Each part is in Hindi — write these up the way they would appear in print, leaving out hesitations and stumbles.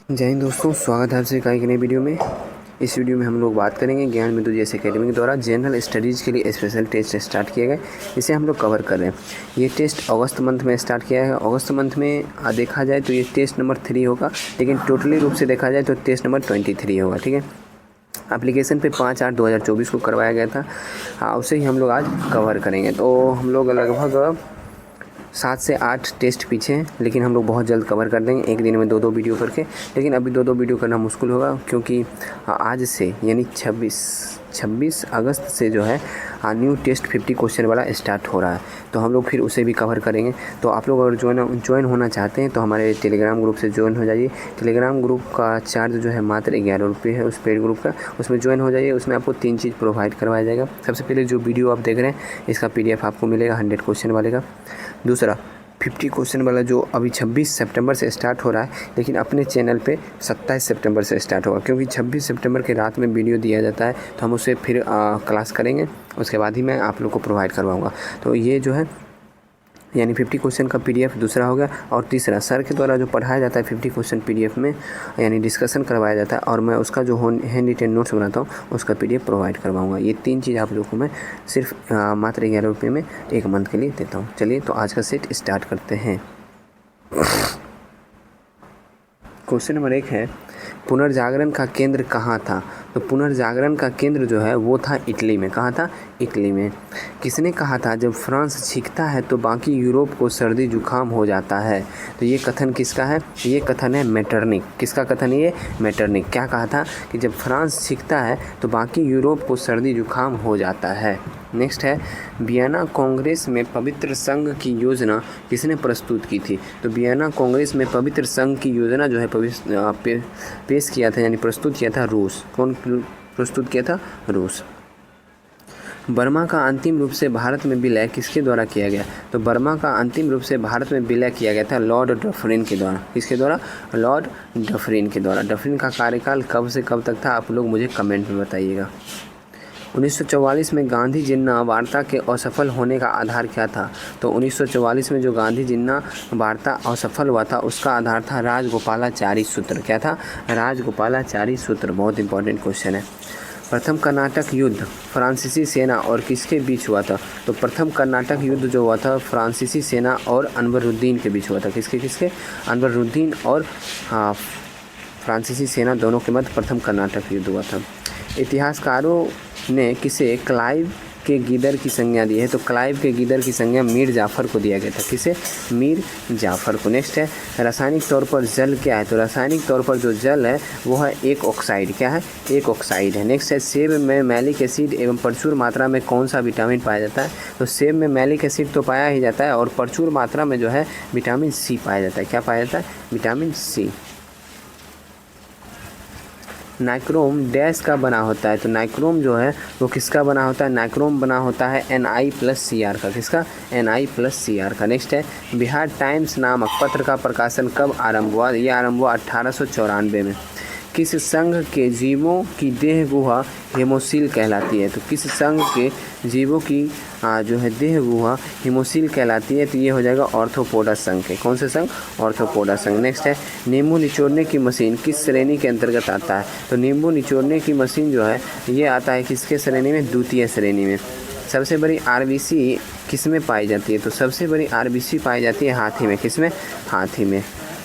जय हिंद दोस्तों, स्वागत है आपसे एक नई वीडियो में। इस वीडियो में हम लोग बात करेंगे ज्ञान बिंदु जैसे अकेडमी के द्वारा जनरल स्टडीज़ के लिए स्पेशल टेस्ट स्टार्ट किए गए, इसे हम लोग कवर कर रहे हैं। ये टेस्ट अगस्त मंथ में स्टार्ट किया है। अगस्त मंथ में देखा जाए तो ये टेस्ट नंबर 3 होगा, लेकिन टोटली रूप से देखा जाए तो टेस्ट नंबर 23 होगा। ठीक है, एप्लीकेशन पे 5/8/2024 को करवाया गया था। हाँ, उसे ही हम लोग आज कवर करेंगे। तो हम लोग लगभग 7 से 8 टेस्ट पीछे हैं, लेकिन हम लोग बहुत जल्द कवर कर देंगे, एक दिन में 2-2 वीडियो करके। लेकिन अभी 2-2 वीडियो करना मुश्किल होगा, क्योंकि आज से यानी 26 अगस्त से जो है न्यू टेस्ट 50 क्वेश्चन वाला स्टार्ट हो रहा है। तो हम लोग फिर उसे भी कवर करेंगे। तो आप लोग अगर ज्वाइन होना चाहते हैं तो हमारे टेलीग्राम ग्रुप से ज्वाइन हो जाइए। टेलीग्राम ग्रुप का चार्ज जो है मात्र 11 रुपये है, उस पेड ग्रुप का। उसमें ज्वाइन हो जाइए। उसमें आपको 3 चीज़ प्रोवाइड करवाया जाएगा। सबसे पहले जो वीडियो आप देख रहे हैं इसका PDF आपको मिलेगा 100 क्वेश्चन वाले का। दूसरा 50 क्वेश्चन वाला जो अभी 26 सितंबर से स्टार्ट हो रहा है, लेकिन अपने चैनल पे 27 सितंबर से स्टार्ट होगा, क्योंकि 26 सितंबर के रात में वीडियो दिया जाता है। तो हम उसे फिर क्लास करेंगे, उसके बाद ही मैं आप लोग को प्रोवाइड करवाऊँगा। तो ये जो है यानी 50 क्वेश्चन का PDF दूसरा हो गया। और तीसरा सर के द्वारा जो पढ़ाया जाता है 50 क्वेश्चन PDF में यानी डिस्कशन करवाया जाता है, और मैं उसका जो हैंड रिटेन नोट्स बनाता हूँ उसका PDF प्रोवाइड करवाऊँगा। ये 3 चीज़ आप लोगों को मैं सिर्फ मात्र 11 रुपये में 1 मंथ के लिए देता हूँ। चलिए तो आज का सेट स्टार्ट करते हैं। क्वेश्चन नंबर 1 है, पुनर्जागरण का केंद्र कहाँ था? तो पुनर्जागरण का केंद्र जो है वो था इटली में। कहाँ था? इटली में। किसने कहा था जब फ्रांस छींकता है तो बाकी यूरोप को सर्दी जुकाम हो जाता है? तो ये कथन किसका है? ये कथन है मेटरनिक। किसका कथन है ये? मेटरनिक। क्या कहा था कि जब फ्रांस छींकता है तो बाकी यूरोप को सर्दी जुकाम हो जाता है। नेक्स्ट है, वियना कांग्रेस में पवित्र संघ की योजना किसने प्रस्तुत की थी? तो वियना कांग्रेस में पवित्र संघ की योजना जो है पेश किया था यानी प्रस्तुत किया था रूस। कौन प्रस्तुत किया था? रूस। बर्मा का अंतिम रूप से भारत में विलय किसके द्वारा किया गया? तो बर्मा का अंतिम रूप से भारत में विलय किया गया था लॉर्ड डफरिन के द्वारा। किसके द्वारा? लॉर्ड डफरिन के द्वारा। डफरिन का कार्यकाल कब से कब तक था? आप लोग मुझे कमेंट में बताइएगा। 1944 में गांधी जिन्ना वार्ता के असफल होने का आधार क्या था? तो 1944 में जो गांधी जिन्ना वार्ता असफल हुआ था उसका आधार था राजगोपालाचारी सूत्र। क्या था? राजगोपालाचारी सूत्र। बहुत इंपॉर्टेंट क्वेश्चन है। प्रथम कर्नाटक युद्ध फ्रांसीसी सेना और किसके बीच हुआ था? तो प्रथम कर्नाटक युद्ध जो हुआ था फ्रांसीसी सेना और अनवरुद्दीन के बीच हुआ था। किसके? अनवरुद्दीन और फ्रांसीसी सेना दोनों के मध्य प्रथम कर्नाटक युद्ध हुआ था। इतिहासकारों ने किसे क्लाइव के गीदर की संज्ञा दी है? तो क्लाइव के गीदर की संज्ञा मीर जाफ़र को दिया गया था। किसे? मीर जाफ़र को। नेक्स्ट है, रासायनिक तौर पर जल क्या है? तो रासायनिक तौर पर जो जल है वो है एक ऑक्साइड। क्या है? एक ऑक्साइड है। नेक्स्ट है, सेब में मैलिक एसिड एवं प्रचुर मात्रा में कौन सा विटामिन पाया जाता है? तो सेब में मैलिक एसिड तो पाया ही जाता है, और प्रचुर मात्रा में जो है विटामिन C पाया जाता है। क्या पाया जाता है? Vitamin C। नाइक्रोम डैश का बना होता है? तो नाइक्रोम जो है वो किसका बना होता है? नाइक्रोम बना होता है Na+Cr का। किसका? Na+Cr का। नेक्स्ट है, बिहार टाइम्स नामक पत्र का प्रकाशन कब आरंभ हुआ? ये आरंभ हुआ 1894 में। किस संघ के जीवों की देह गुहा हेमोसील कहलाती है? तो किस संघ के जीवों की जो है देह गुहा हेमोसील कहलाती है? तो ये हो जाएगा ऑर्थोपोडा संघ के। कौन से संघ? ऑर्थोपोडा संघ। नेक्स्ट है, नींबू निचोड़ने की मशीन किस श्रेणी के अंतर्गत आता है? तो नींबू निचोड़ने की मशीन जो है ये आता है किसके श्रेणी में? द्वितीय श्रेणी में। सबसे बड़ी RBC किस में पाई जाती है? तो सबसे बड़ी RBC पाई जाती है हाथी में। किस में? हाथी में।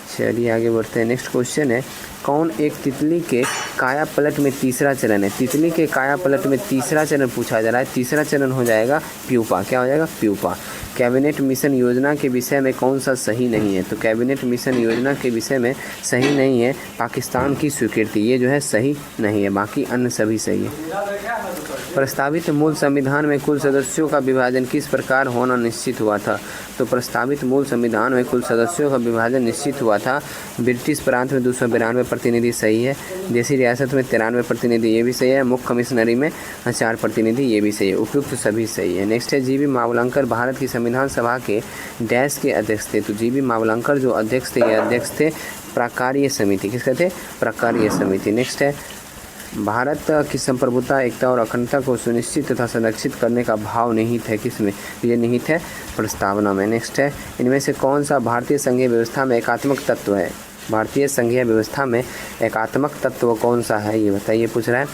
चलिए आगे बढ़ते हैं। नेक्स्ट क्वेश्चन है, कौन एक तितली के काया पलट में तीसरा चरण है? तितली के काया पलट में तीसरा चरण पूछा जा रहा है। तीसरा चरण हो जाएगा प्यूपा। क्या हो जाएगा? प्यूपा। कैबिनेट मिशन योजना के विषय में कौन सा सही नहीं है? तो कैबिनेट मिशन योजना के विषय में सही नहीं है पाकिस्तान की स्वीकृति। ये जो है सही नहीं है, बाकी अन्य सभी सही है। प्रस्तावित मूल संविधान में कुल सदस्यों का विभाजन किस प्रकार होना निश्चित हुआ था? तो प्रस्तावित मूल संविधान में कुल सदस्यों का विभाजन निश्चित हुआ था। ब्रिटिश प्रांत में 292 प्रतिनिधि सही है। देसी रियासत में 93 प्रतिनिधि, ये भी सही है। मुख्य कमिश्नरी में 4 प्रतिनिधि, ये भी सही है। उपयुक्त सभी सही है। नेक्स्ट है, जीबी मावलंकर भारत की संविधान सभा के डैश के अध्यक्ष थे? तो जीबी मावलंकर जो अध्यक्ष थे, ये अध्यक्ष थे प्राकार्य समिति। किसके थे? प्राकार्य समिति। नेक्स्ट है, भारत की संप्रभुता, एकता और अखंडता को सुनिश्चित तथा संरक्षित करने का भाव निहित है किसमें? ये निहित है प्रस्तावना में। नेक्स्ट है, इनमें से कौन सा भारतीय संघीय व्यवस्था में एकात्मक तत्व है? भारतीय संघीय व्यवस्था में एकात्मक तत्व कौन सा है, ये बताइए पूछ रहा है।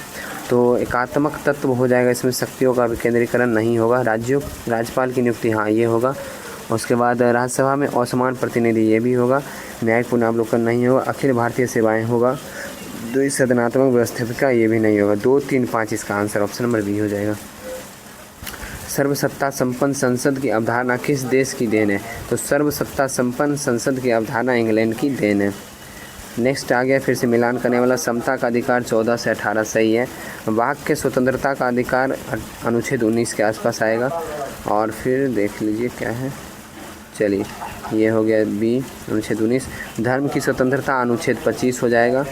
तो एकात्मक तत्व हो जाएगा, इसमें शक्तियों का विकेंद्रीकरण नहीं होगा। राज्यपाल की नियुक्ति, हाँ ये होगा। उसके बाद राज्यसभा में असमान प्रतिनिधि, ये भी होगा। न्यायिक पुनरावलोकन नहीं होगा। अखिल भारतीय सेवाएं होगा। द्विसदनात्मक व्यवस्थापिका, ये भी नहीं होगा। 2, 3, 5 इसका आंसर ऑप्शन नंबर बी हो जाएगा। सर्वसत्ता संपन्न संसद की अवधारणा किस देश की देन है, तो सर्वसत्ता संपन्न संसद की अवधारणा इंग्लैंड की देन है। नेक्स्ट आ गया फिर से मिलान करने वाला, समता का अधिकार 14 से 18 सही है। वाक के स्वतंत्रता का अधिकार अनुच्छेद 19 के आसपास आएगा। और फिर देख लीजिए क्या है, चलिए ये हो गया बी अनुच्छेद 19। धर्म की स्वतंत्रता अनुच्छेद 25 हो जाएगा।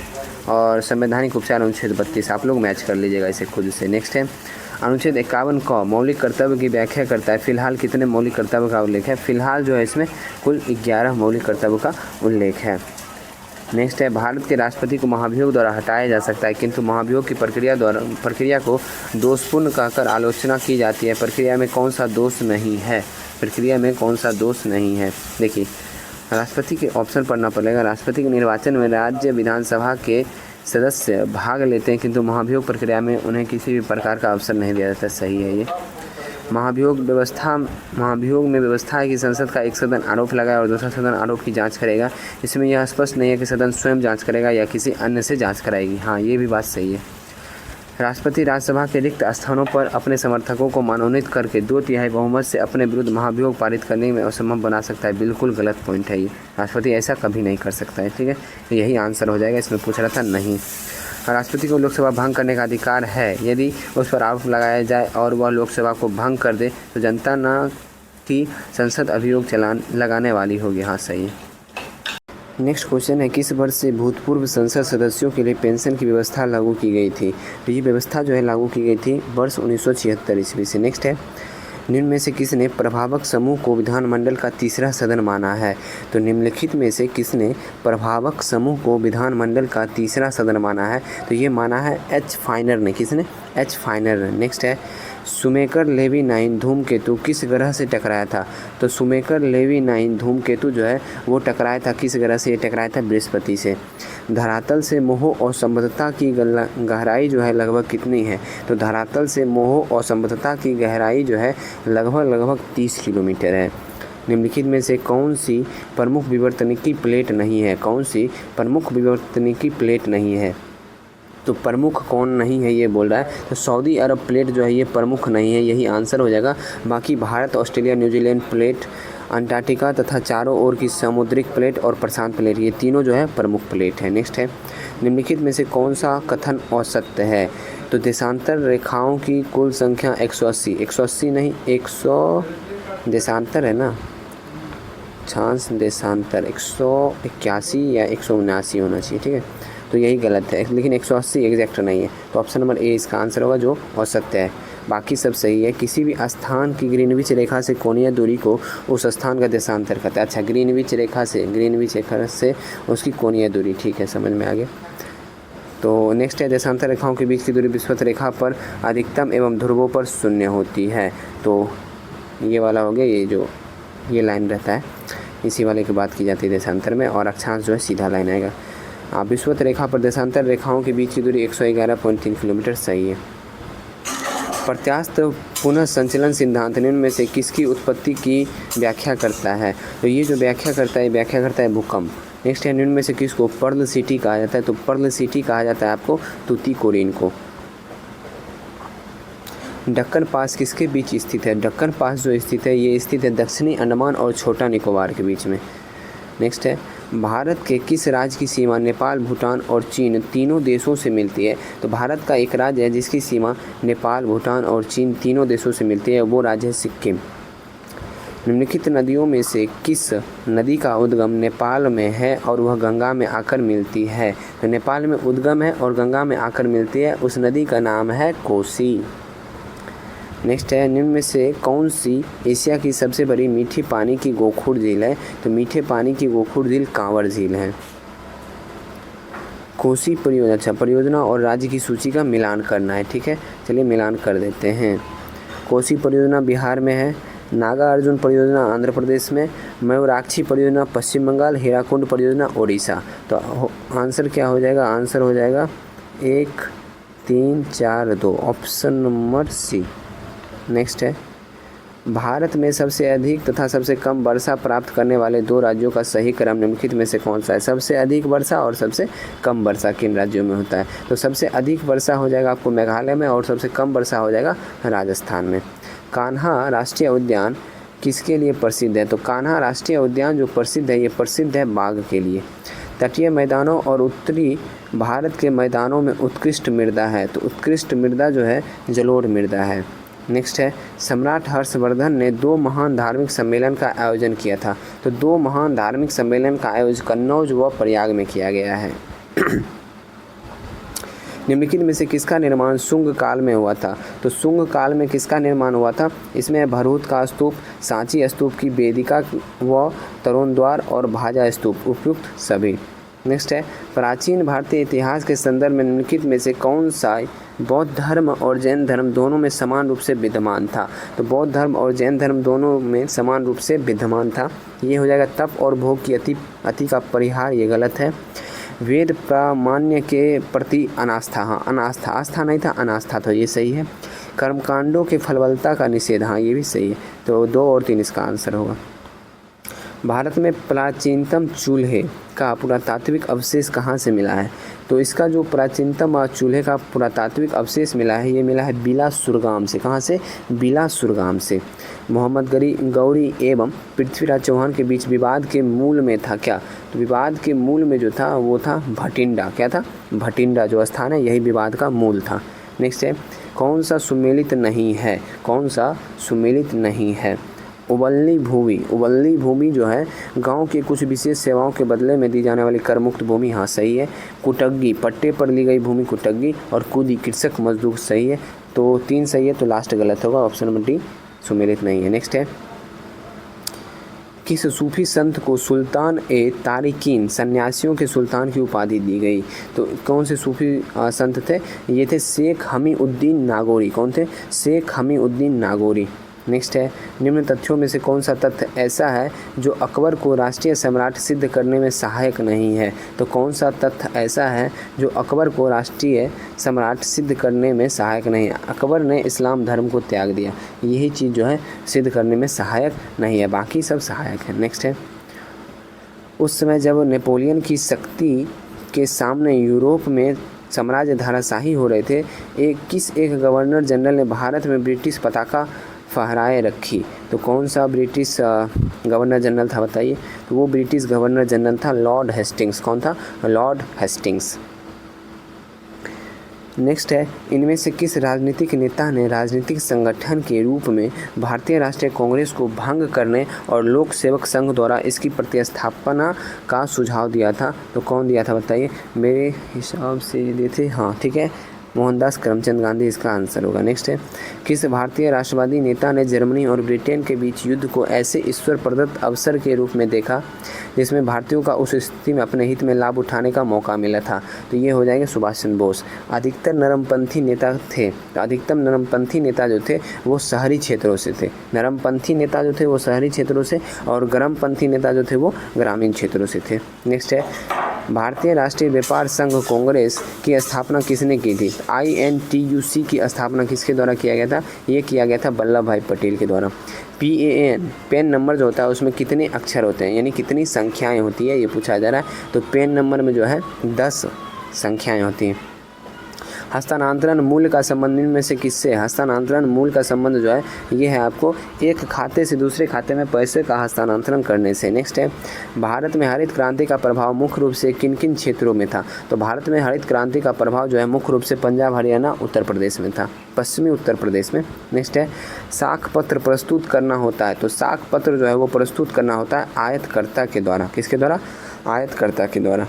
और संवैधानिक उपचार अनुच्छेद 32, आप लोग मैच कर लीजिएगा इसे खुद से। नेक्स्ट है अनुच्छेद 51 क मौलिक कर्तव्य की व्याख्या करता है। फिलहाल कितने मौलिक कर्तव्य का उल्लेख है, फिलहाल जो है इसमें कुल 11 मौलिक कर्तव्य का उल्लेख है। नेक्स्ट है भारत के राष्ट्रपति को महाभियोग द्वारा हटाया जा सकता है, किंतु महाभियोग की प्रक्रिया को दोषपूर्ण कहकर आलोचना की जाती है। प्रक्रिया में कौन सा दोष नहीं है, प्रक्रिया में कौन सा दोष नहीं है। देखिए राष्ट्रपति के ऑप्शन पढ़ना पड़ेगा। राष्ट्रपति के निर्वाचन में राज्य विधानसभा के सदस्य भाग लेते हैं, किंतु महाभियोग प्रक्रिया में उन्हें किसी भी प्रकार का अवसर नहीं दिया जाता। सही है ये। महाभियोग में व्यवस्था है कि संसद का एक सदन आरोप लगाए और दूसरा सदन आरोप की जांच करेगा। इसमें यह स्पष्ट नहीं है कि सदन स्वयं जांच करेगा या किसी अन्य से जांच कराएगी। हाँ ये भी बात सही है। राष्ट्रपति राज्यसभा के रिक्त स्थानों पर अपने समर्थकों को मनोनीत करके 2/3 बहुमत से अपने विरुद्ध महाभियोग पारित करने में असंभव बना सकता है। बिल्कुल गलत पॉइंट है ये, राष्ट्रपति ऐसा कभी नहीं कर सकता है। ठीक है, तो यही आंसर हो जाएगा। इसमें पूछ रहा था नहीं। राष्ट्रपति को लोकसभा भंग करने का अधिकार है यदि उस पर आरोप लगाया जाए और वह लोकसभा को भंग कर दे तो जनता न कि संसद अभियोग लगाने वाली होगी। हाँ सही है। नेक्स्ट क्वेश्चन है किस वर्ष से भूतपूर्व संसद सदस्यों के लिए पेंशन की व्यवस्था लागू की गई थी, तो ये व्यवस्था जो है लागू की गई थी वर्ष 1976 ईस्वी से। नेक्स्ट है निम्न में से किसने प्रभावक समूह को विधानमंडल का तीसरा सदन माना है, तो निम्नलिखित में से किसने प्रभावक समूह को विधानमंडल का तीसरा सदन माना है, तो ये माना है एच फाइनर ने। किसने, एच फाइनर ने। नेक्स्ट है सुमेकर लेवी 9 धूमकेतु किस ग्रह से टकराया था, तो सुमेकर लेवी 9 धूमकेतु जो है वो टकराया था किस ग्रह से, ये टकराया था बृहस्पति से। धरातल से मोह और संबद्धता की गहराई जो है लगभग कितनी है, तो धरातल से मोह और संबद्धता की गहराई जो है लगभग 30 किलोमीटर है। निम्नलिखित में से कौन सी प्रमुख विवर्तनिकी प्लेट नहीं है, कौन सी प्रमुख विवर्तनिकी प्लेट नहीं है, तो प्रमुख कौन नहीं है ये बोल रहा है, तो सऊदी अरब प्लेट जो है ये प्रमुख नहीं है, यही आंसर हो जाएगा। बाकी Bharat, Australia, New Zealand plate, Antarctica तथा चारों ओर की समुद्रिक प्लेट और प्रशांत प्लेट, ये तीनों जो है प्रमुख प्लेट है। नेक्स्ट है निम्नलिखित में से कौन सा कथन असत्य है, तो देशांतर रेखाओं की कुल संख्या 180 नहीं 100 देशांतर है ना, छांस देशांतर 181 या 179 होना चाहिए। ठीक है, तो यही गलत है, लेकिन 180 एग्जैक्ट नहीं है, तो ऑप्शन नंबर ए इसका आंसर होगा जो औसत्य है। बाकी सब सही है। किसी भी स्थान की ग्रीनविच रेखा से कोणीय दूरी को उस स्थान का देशांतर कहते हैं। अच्छा, ग्रीनविच रेखा से उसकी कोणीय दूरी, ठीक है, समझ में आ गया। तो नेक्स्ट है देशांतर रेखाओं के बीच की दूरी विषुवत रेखा पर अधिकतम एवं ध्रुवों पर 0 होती है, तो ये वाला हो गया, ये जो ये लाइन रहता है इसी वाले की बात की जाती है देशांतर में, और अक्षांश जो है सीधा लाइन आएगा। विषुवत रेखा पर देशांतर रेखाओं के बीच की दूरी 111.3 किलोमीटर सही है। प्रत्यास्थ पुनः संचलन सिद्धांत निम्न में से किसकी उत्पत्ति की व्याख्या करता है, तो ये जो व्याख्या करता है भूकंप। नेक्स्ट है निम्न में से किसको पर्ल सिटी कहा जाता है, तो पर्ल सिटी कहा जाता है आपको तूतीकोरिन को। दक्कन पास किसके बीच स्थित है, दक्कन पास जो स्थित है ये स्थित है दक्षिणी अंडमान और छोटा निकोबार के बीच में। नेक्स्ट है भारत के किस राज्य की सीमा नेपाल, भूटान और चीन तीनों देशों से मिलती है, तो भारत का एक राज्य है जिसकी सीमा नेपाल, भूटान और चीन तीनों देशों से मिलती है, वो राज्य है सिक्किम। निम्नलिखित नदियों में से किस नदी का उद्गम नेपाल में है और वह गंगा में आकर मिलती है, तो नेपाल में उद्गम है और गंगा में आकर मिलती है, उस नदी का नाम है कोसी। नेक्स्ट है निम्न में से कौन सी एशिया की सबसे बड़ी मीठे पानी की गोखुर झील है, तो मीठे पानी की गोखुर झील कांवर झील है। कोसी परियोजना, अच्छा परियोजना और राज्य की सूची का मिलान करना है। ठीक है, चलिए मिलान कर देते हैं। कोसी परियोजना बिहार में है, नागा अर्जुन परियोजना आंध्र प्रदेश में, मयूराक्षी परियोजना पश्चिम बंगाल, हीराकुंड परियोजना ओडिशा। तो आंसर क्या हो जाएगा? आंसर हो जाएगा 1 3 4 2, ऑप्शन नंबर सी। नेक्स्ट है, भारत में सबसे अधिक तथा सबसे कम वर्षा प्राप्त करने वाले 2 राज्यों का सही क्रम निम्नलिखित में से कौन सा है? सबसे अधिक वर्षा और सबसे कम वर्षा किन राज्यों में होता है? तो सबसे अधिक वर्षा हो जाएगा आपको मेघालय में और सबसे कम वर्षा हो जाएगा राजस्थान में। कान्हा राष्ट्रीय उद्यान किसके लिए प्रसिद्ध है? तो कान्हा राष्ट्रीय उद्यान जो प्रसिद्ध है, ये प्रसिद्ध है बाघ के लिए। तटीय मैदानों और उत्तरी भारत के मैदानों में उत्कृष्ट मृदा है, तो उत्कृष्ट मृदा जो है जलोढ़ मृदा है। नेक्स्ट है, सम्राट हर्षवर्धन ने 2 महान धार्मिक सम्मेलन का आयोजन किया था। तो 2 महान धार्मिक सम्मेलन का आयोजन कन्नौज व प्रयाग में किया गया है। निम्नलिखित में से किसका निर्माण शुंग काल में हुआ था? तो शुंग काल में किसका निर्माण हुआ था? इसमें भरूच का स्तूप, सांची स्तूप की वेदिका व तरोन द्वार और भाजा स्तूप उपयुक्त सभी। नेक्स्ट है, प्राचीन भारतीय इतिहास के संदर्भ में निम्नलिखित में से कौन सा बौद्ध धर्म और जैन धर्म दोनों में समान रूप से विद्यमान था? तो बौद्ध धर्म और जैन धर्म दोनों में समान रूप से विद्यमान था। ये हो जाएगा तप और भोग की अति का परिहार, ये गलत है। वेद प्रामाण्य के प्रति अनास्था, हाँ अनास्था, आस्था नहीं था अनास्था, तो ये सही है। कर्मकांडों के फलवलता का निषेध, हाँ ये भी सही है। तो 2 और 3 इसका आंसर होगा। भारत में प्राचीनतम चूल्हे का पुरातात्विक अवशेष कहाँ से मिला है? तो इसका जो प्राचीनतम चूल्हे का पुरातात्विक अवशेष मिला है, ये मिला है बिलासुरगाम से। कहाँ से? बिलासुरगाम से। मोहम्मद गौरी एवं पृथ्वीराज चौहान के बीच विवाद के मूल में था क्या? तो विवाद के मूल में जो था वो था भटिंडा। क्या था? भटिंडा जो स्थान है, यही विवाद का मूल था। नेक्स्ट है, कौन सा सुमेलित नहीं है? कौन सा सुमेलित नहीं है? उबलनी भूमि। उबलनी भूमि जो है गांव के कुछ विशेष सेवाओं के बदले में दी जाने वाली करमुक्त भूमि, हाँ सही है। कुटग्गी, पट्टे पर ली गई भूमि कुटग्गी, और कुदी, कृषक मजदूर, सही है। तो 3 सही है, तो लास्ट गलत होगा, ऑप्शन नंबर डी सुमेलित नहीं है। नेक्स्ट है, किस सूफी संत को सुल्तान ए तारिकीन, सन्यासियों के सुल्तान की उपाधि दी गई? तो कौन से सूफी संत थे? ये थे शेख हमीउद्दीन नागौरी। कौन थे? शेख हमीउद्दीन नागौरी। नेक्स्ट है, निम्न तथ्यों में से कौन सा तथ्य ऐसा है जो अकबर को राष्ट्रीय सम्राट सिद्ध करने में सहायक नहीं है? तो कौन सा तथ्य ऐसा है जो अकबर को राष्ट्रीय सम्राट सिद्ध करने में सहायक नहीं है? अकबर ने इस्लाम धर्म को त्याग दिया, यही चीज़ जो है सिद्ध करने में सहायक नहीं है, बाकी सब सहायक है। नेक्स्ट है, उस समय जब नेपोलियन की शक्ति के सामने यूरोप में साम्राज्य धाराशाही हो रहे थे, एक गवर्नर जनरल ने भारत में ब्रिटिश पताका फहराए रखी? तो कौन सा ब्रिटिश गवर्नर जनरल था बताइए? तो वो ब्रिटिश गवर्नर जनरल था लॉर्ड हेस्टिंग्स। कौन था? Lord Hastings. नेक्स्ट है, इनमें से किस राजनीतिक नेता ने राजनीतिक संगठन के रूप में भारतीय राष्ट्रीय कांग्रेस को भंग करने और लोक सेवक संघ द्वारा इसकी प्रतिस्थापना का सुझाव दिया था? तो कौन दिया था बताइए? मेरे हिसाब से दिए थे, हाँ ठीक है, मोहनदास करमचंद गांधी इसका आंसर होगा। नेक्स्ट है, किस भारतीय राष्ट्रवादी नेता ने जर्मनी और ब्रिटेन के बीच युद्ध को ऐसे ईश्वर प्रदत्त अवसर के रूप में देखा जिसमें भारतीयों का उस स्थिति में अपने हित में लाभ उठाने का मौका मिला था? तो ये हो जाएंगे सुभाष चंद्र बोस। अधिकतर नरमपंथी नेता थे, तो अधिकतम नरमपंथी नेता जो थे वो शहरी क्षेत्रों से थे। नरमपंथी नेता जो थे वो शहरी क्षेत्रों से, और गर्मपंथी नेता जो थे वो ग्रामीण क्षेत्रों से थे। नेक्स्ट है, भारतीय राष्ट्रीय व्यापार संघ कांग्रेस की स्थापना किसने की थी? INTUC की स्थापना किसके द्वारा किया गया था? ये किया गया था वल्लभ भाई पटेल के द्वारा। PAN, पेन नंबर जो होता है उसमें कितने अक्षर होते हैं, यानी कितनी संख्याएं होती है, ये पूछा जा रहा है। तो पेन नंबर में जो है 10 संख्याएं होती हैं। हस्तांतरण मूल्य का संबंध इनमें से किससे? हस्तांतरण मूल्य का संबंध जो है ये है आपको एक खाते से दूसरे खाते में पैसे का हस्तांतरण करने से। नेक्स्ट है, भारत में हरित क्रांति का प्रभाव मुख्य रूप से किन किन क्षेत्रों में था? तो भारत में हरित क्रांति का प्रभाव जो है मुख्य रूप से पंजाब, हरियाणा, उत्तर प्रदेश में था, पश्चिमी उत्तर प्रदेश में। नेक्स्ट है, साख पत्र प्रस्तुत करना होता है, तो साख पत्र जो है वो प्रस्तुत करना होता है आयतकर्ता के द्वारा। किसके द्वारा? आयतकर्ता के द्वारा।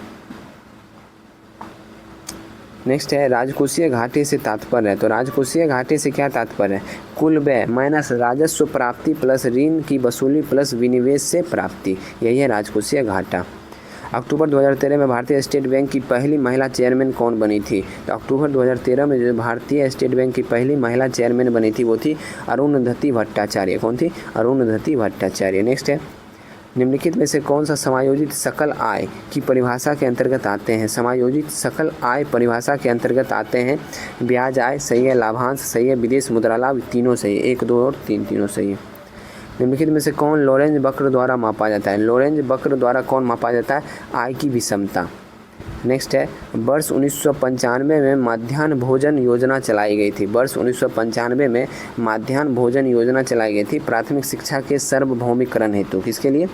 नेक्स्ट है, राजकोषीय घाटे से तात्पर्य है, तो राजकोषीय घाटे से क्या तात्पर्य है? कुल व्यय माइनस राजस्व प्राप्ति प्लस ऋण की वसूली प्लस विनिवेश से प्राप्ति, यही है राजकोषीय घाटा। अक्टूबर 2013 में भारतीय स्टेट बैंक की पहली महिला चेयरमैन कौन बनी थी? तो अक्टूबर 2013 में जो भारतीय स्टेट बैंक की पहली महिला चेयरमैन बनी थी वो थी अरुंधति भट्टाचार्य। कौन थी? अरुंधति भट्टाचार्य। नेक्स्ट है, निम्नलिखित में से कौन सा समायोजित सकल आय की परिभाषा के अंतर्गत आते हैं? समायोजित सकल आय परिभाषा के अंतर्गत आते हैं ब्याज आय सही है, लाभांश सही है, विदेश मुद्रा लाभ तीनों सही है, 1, 2 और 3 तीनों सही है। निम्नलिखित में से कौन लॉरेंज वक्र द्वारा मापा जाता है? लॉरेंज वक्र द्वारा कौन मापा जाता है? आय की विषमता। नेक्स्ट है, वर्ष 1995 में मध्याह्न भोजन योजना चलाई गई थी। वर्ष 1995 में मध्याह्न भोजन योजना चलाई गई थी प्राथमिक शिक्षा के सार्वभौमिकरण हेतु। किसके लिए?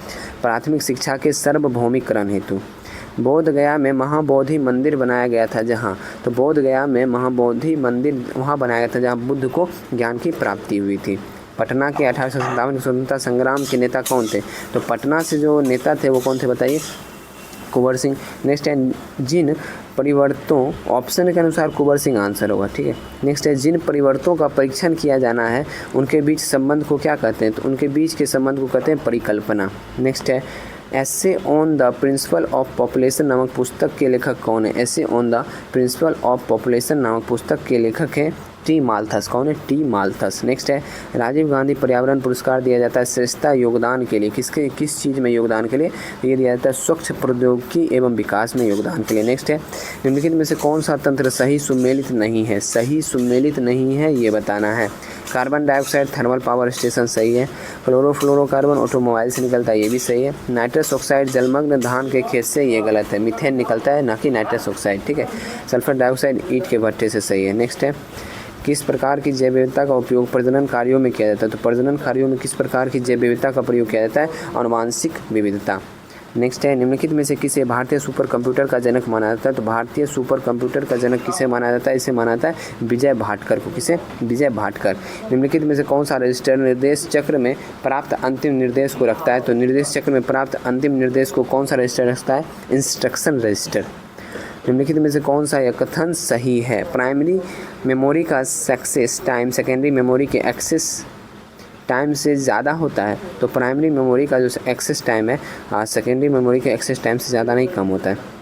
प्राथमिक शिक्षा के सार्वभौमिकरण हेतु। बोध गया में महाबोधि मंदिर बनाया गया था जहाँ, तो बोध गया में महाबोधि मंदिर वहाँ बनाया गया था जहाँ बुद्ध को ज्ञान की प्राप्ति हुई थी। पटना के 1857 के स्वतंत्रता संग्राम के नेता कौन थे? तो पटना से जो नेता थे वो कौन थे बताइए? कुंवर सिंह। नेक्स्ट है, जिन परिवर्तों, ऑप्शन के अनुसार कुंवर सिंह आंसर होगा, ठीक है। नेक्स्ट है, जिन परिवर्तनों का परीक्षण किया जाना है उनके बीच संबंध को क्या कहते हैं? तो उनके बीच के संबंध को कहते हैं परिकल्पना। नेक्स्ट है, essay on the principle of population नामक पुस्तक के लेखक कौन है? Essay on the principle of population नामक पुस्तक के लेखक हैं टी माल्थस। कौन है? T Malthus. नेक्स्ट है, राजीव गांधी पर्यावरण पुरस्कार दिया जाता है श्रेष्ठता योगदान के लिए। किस चीज़ में योगदान के लिए? ये दिया जाता है स्वच्छ प्रौद्योगिकी एवं विकास में योगदान के लिए। नेक्स्ट है, निम्नलिखित में से कौन सा तंत्र सही सुमेलित नहीं है? सही सुमेलित नहीं है ये बताना है। Carbon dioxide thermal power station सही है। क्लोरोफ्लोरोकार्बन ऑटोमोबाइल से निकलता है, ये भी सही है। नाइट्रस ऑक्साइड जलमग्न धान के खेत से, ये गलत है, मीथेन निकलता है ना कि नाइट्रस ऑक्साइड, ठीक है। सल्फर डाइऑक्साइड ईंट के भट्टे से सही है। नेक्स्ट है, किस प्रकार की जैव विविधता का उपयोग प्रजनन कार्यों में किया जाता है? तो प्रजनन कार्यों में किस प्रकार की जैव विविधता का प्रयोग किया जाता है? आनुवांशिक विविधता। नेक्स्ट है, निम्नलिखित में से किसे भारतीय सुपर कंप्यूटर का जनक माना जाता है? तो भारतीय सुपर कंप्यूटर का जनक किसे माना जाता है? इसे माना जाता है विजय भाटकर को। किसे? विजय भाटकर। निम्नलिखित में से कौन सा रजिस्टर निर्देश चक्र में प्राप्त अंतिम निर्देश को रखता है? तो निर्देश चक्र में प्राप्त अंतिम निर्देश को कौन सा रजिस्टर रखता है? Instruction register. निम्नलिखित में से कौन सा यह कथन सही है? प्राइमरी मेमोरी का सक्सेस टाइम सेकेंडरी मेमोरी के एक्सेस टाइम से ज़्यादा होता है। तो प्राइमरी मेमोरी का जो एक्सेस टाइम है सेकेंडरी मेमोरी के एक्सेस टाइम से ज़्यादा नहीं कम होता है।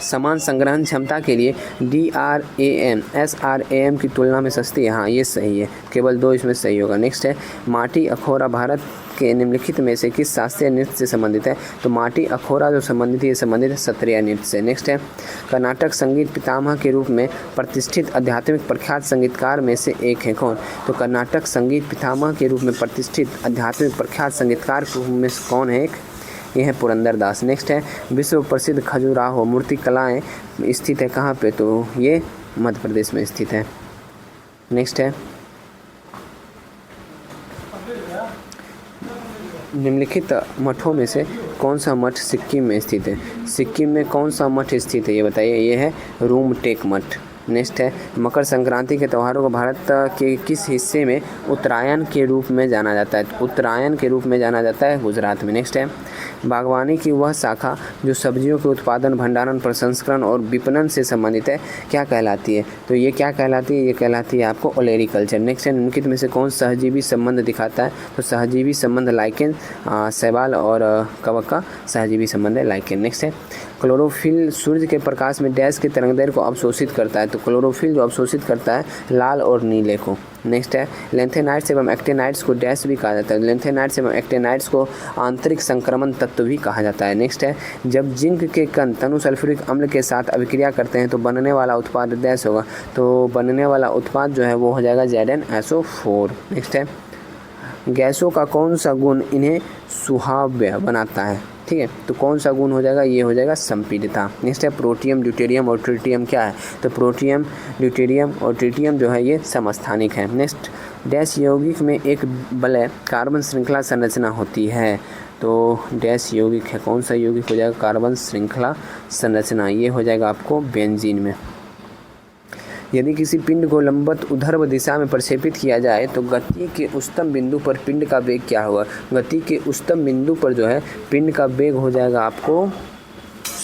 समान संग्रहण क्षमता के लिए DRAM SRAM की तुलना में सस्ती है। हाँ ये सही है, केवल 2 इसमें सही होगा। नेक्स्ट है, माटी अखोरा भारत के निम्नलिखित में से किस शास्त्रीय नृत्य से संबंधित है? तो माटी अखोरा जो संबंधित है ये संबंधित है सत्रिया नृत्य से। नेक्स्ट है, कर्नाटक संगीत पितामह के रूप में प्रतिष्ठित आध्यात्मिक प्रख्यात संगीतकार में से एक है कौन? तो कर्नाटक संगीत पितामह के रूप में प्रतिष्ठित आध्यात्मिक प्रख्यात संगीतकार के रूप में कौन है? ये है पुरंदरदास। नेक्स्ट है, विश्व प्रसिद्ध खजुराहो मूर्ति कलाएँ स्थित है कहाँ पे? तो ये मध्य प्रदेश में स्थित है। नेक्स्ट है, निम्नलिखित मठों में से कौन सा मठ सिक्किम में स्थित है? सिक्किम में कौन सा मठ स्थित है ये बताइए? ये है रूमटेक मठ। नेक्स्ट है, मकर संक्रांति के त्योहारों को भारत के किस हिस्से में उत्तरायण के रूप में जाना जाता है? उत्तरायण के रूप में जाना जाता है गुजरात में। नेक्स्ट है, बागवानी की वह शाखा जो सब्जियों के उत्पादन भंडारण प्रसंस्करण और विपणन से संबंधित है क्या कहलाती है? तो ये क्या कहलाती है? ये कहलाती है आपको ओलेरिकल्चर। नेक्स्ट है, निम्नलिखित में से कौन सहजीवी संबंध दिखाता है? तो सहजीवी संबंध लाइकेन शैवाल और कवक का सहजीवी संबंध है लाइकेन। नेक्स्ट है, क्लोरोफिल सूर्य के प्रकाश में डैश के तरंगदैर्घ्य को अवशोषित करता है। तो क्लोरोफिल जो अवशोषित करता है लाल और नीले को। नेक्स्ट है, लेंथेनाइट्स एवं एक्टिनाइट्स को डैश भी कहा जाता है। लेंथेनाइट्स एवं एक्टिनाइट्स को आंतरिक संक्रमण तत्व भी कहा जाता है। नेक्स्ट है, जब जिंक के कण तनु सल्फ्यूरिक अम्ल के साथ अभिक्रिया करते हैं तो बनने वाला उत्पाद डैश होगा। तो बनने वाला उत्पाद जो है वो हो जाएगा ZnSO4। नेक्स्ट है, गैसों का कौन सा गुण इन्हें सुहाव्य बनाता है? ठीक है, तो कौन सा गुण हो जाएगा? ये हो जाएगा संपीडिता। नेक्स्ट है, प्रोटियम ड्यूटेरियम और ट्रिटियम क्या है? तो प्रोटियम ड्यूटेरियम और ट्रिटियम जो है ये समस्थानिक है। नेक्स्ट, डैश यौगिक में एक वलय कार्बन श्रृंखला संरचना होती है। तो डैश यौगिक है, कौन सा यौगिक हो जाएगा? कार्बन श्रृंखला संरचना, ये हो जाएगा आपको बेंजीन में। यदि किसी पिंड को लंबवत ऊर्ध्व दिशा में प्रक्षेपित किया जाए तो गति के उच्चतम बिंदु पर पिंड का वेग क्या होगा? गति के उच्चतम बिंदु पर जो है पिंड का वेग हो जाएगा आपको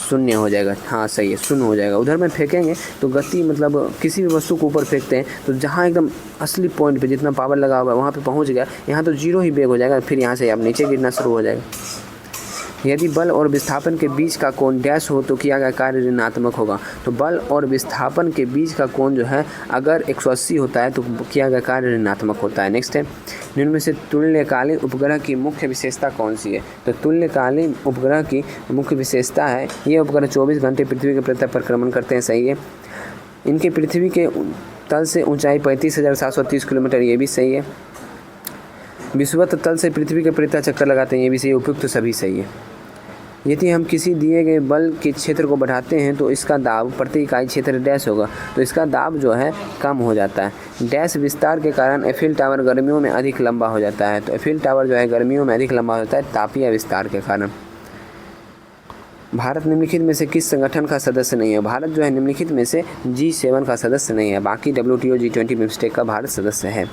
0 हो जाएगा। हाँ सही है, 0 हो जाएगा। उधर में फेंकेंगे तो गति मतलब किसी भी वस्तु को ऊपर फेंकते हैं तो जहाँ एकदम असली पॉइंट पे जितना पावर लगा हुआ है वहाँ पे पहुँच गया, यहाँ तो 0 ही वेग हो जाएगा, फिर यहाँ से आप नीचे गिरना शुरू हो जाएगा। यदि बल और विस्थापन के बीच का कोण डैश हो तो किया गया कार्य ऋणात्मक होगा। तो बल और विस्थापन के बीच का कोण जो है अगर 180 होता है तो किया गया कार्य ऋणात्मक होता है। नेक्स्ट है, निम्न में से तुल्यकालीन उपग्रह की मुख्य विशेषता कौन सी है? तो तुल्यकालीन उपग्रह की मुख्य विशेषता है ये उपग्रह 24 घंटे पृथ्वी के प्रति परिक्रमण करते हैं, सही है। इनके पृथ्वी के तल से ऊंचाई 35,730 किलोमीटर, ये भी सही है। विषुवत तल से पृथ्वी के परितः चक्कर लगाते हैं, ये भी सही है। उपयुक्त सभी सही है। यदि हम किसी दिए गए बल के क्षेत्र को बढ़ाते हैं तो इसका दाब प्रति इकाई क्षेत्र डैश होगा, तो इसका दाब जो है कम हो जाता है। डैश विस्तार के कारण एफिल टावर गर्मियों में अधिक लंबा हो जाता है। तो एफिल टावर जो है गर्मियों में अधिक लंबा हो जाता है तापीय विस्तार के कारण। भारत निम्नलिखित में से किस संगठन का सदस्य नहीं है? भारत जो है निम्नलिखित में से G7 का सदस्य नहीं है, बाकी WTO G20 बिम्स्टेक का भारत सदस्य है।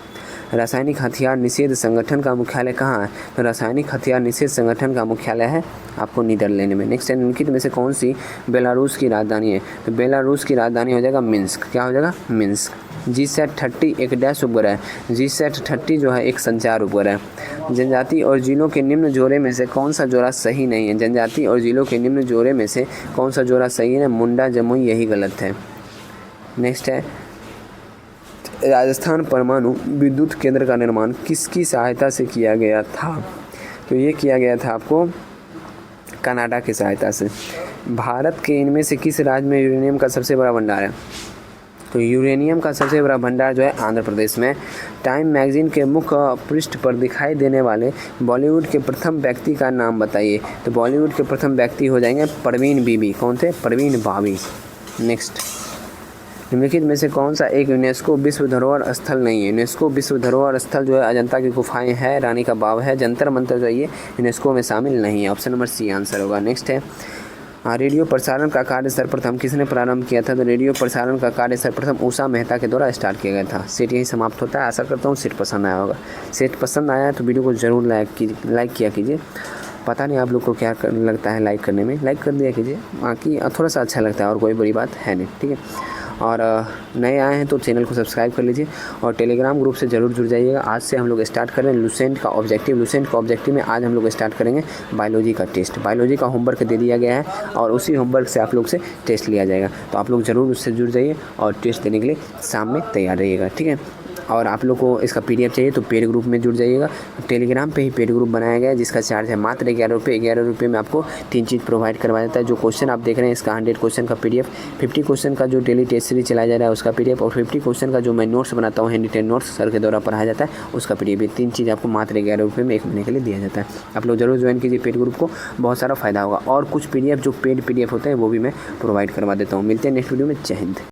रासायनिक हथियार निषेध संगठन का मुख्यालय कहाँ है? तो रासायनिक हथियार निषेध संगठन का मुख्यालय है आपको नीदरलैंड में। नेक्स्ट है, निम्नलिखित में से कौन सी बेलारूस की राजधानी है? तो बेलारूस की राजधानी हो जाएगा मिन्स्क। क्या हो जाएगा? मिन्स्क। GSAT-30 एक डैश उपग्रह है। GSAT-30 जो है एक संचार उपग्रह है। जनजाति और जिलों के निम्न जोड़े में से कौन सा जोड़ा सही नहीं है? जनजाति और जिलों के निम्न जोड़े में से कौन सा जोड़ा सही है? मुंडा जमुई यही गलत है। नेक्स्ट है, राजस्थान परमाणु विद्युत केंद्र का निर्माण किसकी सहायता से किया गया था? तो ये किया गया था आपको कनाडा की सहायता से। भारत के इनमें से किस राज्य में यूरेनियम का सबसे बड़ा भंडार है? तो यूरेनियम का सबसे बड़ा भंडार जो है आंध्र प्रदेश में। टाइम मैगजीन के मुख्य पृष्ठ पर दिखाई देने वाले बॉलीवुड के प्रथम व्यक्ति का नाम बताइए। तो बॉलीवुड के प्रथम व्यक्ति हो जाएंगे परवीन बीबी। कौन थे? परवीन बाबी। नेक्स्ट, निम्नलिखित में से कौन सा एक यूनेस्को विश्व धरोहर स्थल नहीं है? यूनेस्को विश्व धरोहर स्थल जो है अजंता की गुफाएं है, रानी का बाव है, जंतर मंतर जो है ये यूनेस्को में शामिल नहीं है। ऑप्शन नंबर सी आंसर होगा। नेक्स्ट है, रेडियो प्रसारण का कार्य सर्वप्रथम किसने प्रारंभ किया था? तो रेडियो प्रसारण का कार्य सर्वप्रथम उषा मेहता के द्वारा स्टार्ट किया गया था। सेट यही समाप्त होता है। आशा करता हूँ सेट पसंद आया होगा। सेट पसंद आया है तो वीडियो को ज़रूर लाइक किया कीजिए। पता नहीं आप लोग को क्या लगता है लाइक करने में, लाइक कर दिया कीजिए। बाकी थोड़ा सा अच्छा लगता है और कोई बड़ी बात है नहीं, ठीक है। और नए आए हैं तो चैनल को सब्सक्राइब कर लीजिए और टेलीग्राम ग्रुप से ज़रूर जुड़ जाइएगा। आज से हम लोग स्टार्ट कर रहे हैं लुसेंट का ऑब्जेक्टिव में आज हम लोग स्टार्ट करेंगे बायोलॉजी का टेस्ट। बायोलॉजी का होमवर्क दे दिया गया है और उसी होमवर्क से आप लोग से टेस्ट लिया जाएगा, तो आप लोग ज़रूर उससे जुड़ जाइए और टेस्ट देने के लिए शाम में तैयार रहिएगा, ठीक है। और आप लोग को इसका PDF चाहिए तो पेड ग्रुप में जुड़ जाइएगा। टेलीग्राम पे ही पेड ग्रुप बनाया गया है जिसका चार्ज है मात्र 11 रुपये। 11 रुपये में आपको 3 चीज़ प्रोवाइड करवा देता है। जो क्वेश्चन आप देख रहे हैं इसका 100 क्वेश्चन का PDF, 50 क्वेश्चन का जो डेली टेस्ट सीरीज चलाया जा रहा है उसका PDF और 50 क्वेश्चन का जो मैं नोट्स बनाता हूँ हैंडी टेन नोट्स सर के द्वारा पढ़ाया जाता है उसका PDF। 3 चीज़ आपको मात्र 11 रुपये में 1 महीने के लिए दिया जाता है। आप लोग जरूर ज्वाइन कीजिए पेड ग्रुप को, बहुत सारा फ़ायदा होगा। और कुछ PDF जो पेड PDF होते हैं वो भी मैं प्रोवाइड करवा देता हूँ। मिलते हैं नेक्स्ट वीडियो में। जय हिंद।